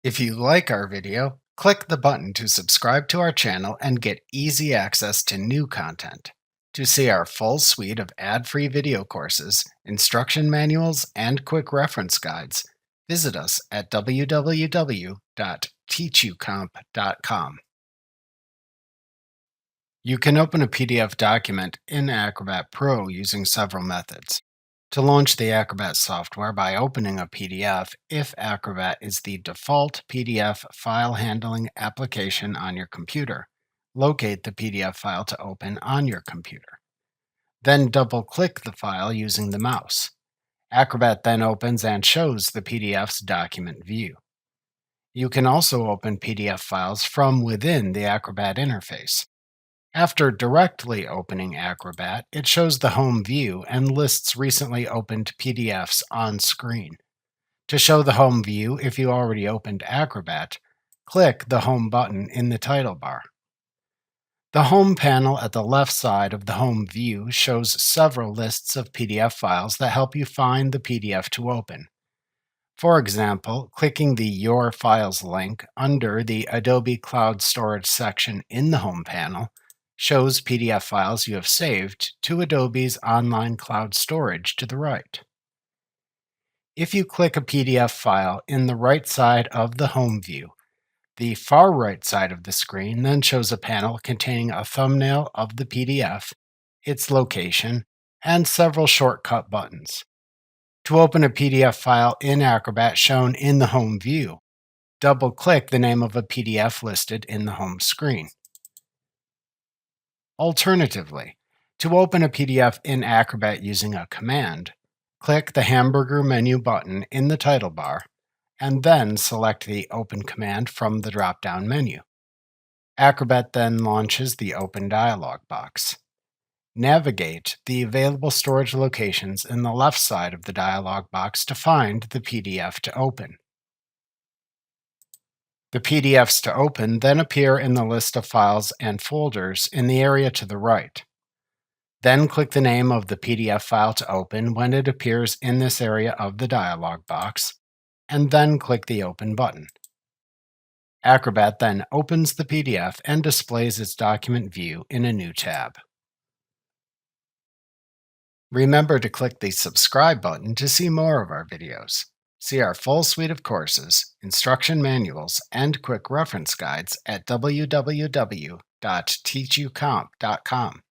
If you like our video, click the button to subscribe to our channel and get easy access to new content. To see our full suite of ad-free video courses, instruction manuals, and quick reference guides, visit us at www.teachucomp.com. You can open a PDF document in Acrobat Pro using several methods. To launch the Acrobat software by opening a PDF, if Acrobat is the default PDF file handling application on your computer, locate the PDF file to open on your computer. Then double-click the file using the mouse. Acrobat then opens and shows the PDF's document view. You can also open PDF files from within the Acrobat interface. After directly opening Acrobat, it shows the home view and lists recently opened PDFs on screen. To show the home view if you already opened Acrobat, click the Home button in the title bar. The Home panel at the left side of the Home view shows several lists of PDF files that help you find the PDF to open. For example, clicking the Your Files link under the Adobe Cloud Storage section in the Home panel shows PDF files you have saved to Adobe's online cloud storage to the right. If you click a PDF file in the right side of the Home view, the far right side of the screen then shows a panel containing a thumbnail of the PDF, its location, and several shortcut buttons. To open a PDF file in Acrobat shown in the Home view, double-click the name of a PDF listed in the home screen. Alternatively, to open a PDF in Acrobat using a command, click the hamburger menu button in the title bar, and then select the Open command from the drop-down menu. Acrobat then launches the Open dialog box. Navigate the available storage locations in the left side of the dialog box to find the PDF to open. The PDFs to open then appear in the list of files and folders in the area to the right. Then click the name of the PDF file to open when it appears in this area of the dialog box, and then click the Open button. Acrobat then opens the PDF and displays its document view in a new tab. Remember to click the subscribe button to see more of our videos. See our full suite of courses, instruction manuals, and quick reference guides at www.teachucomp.com.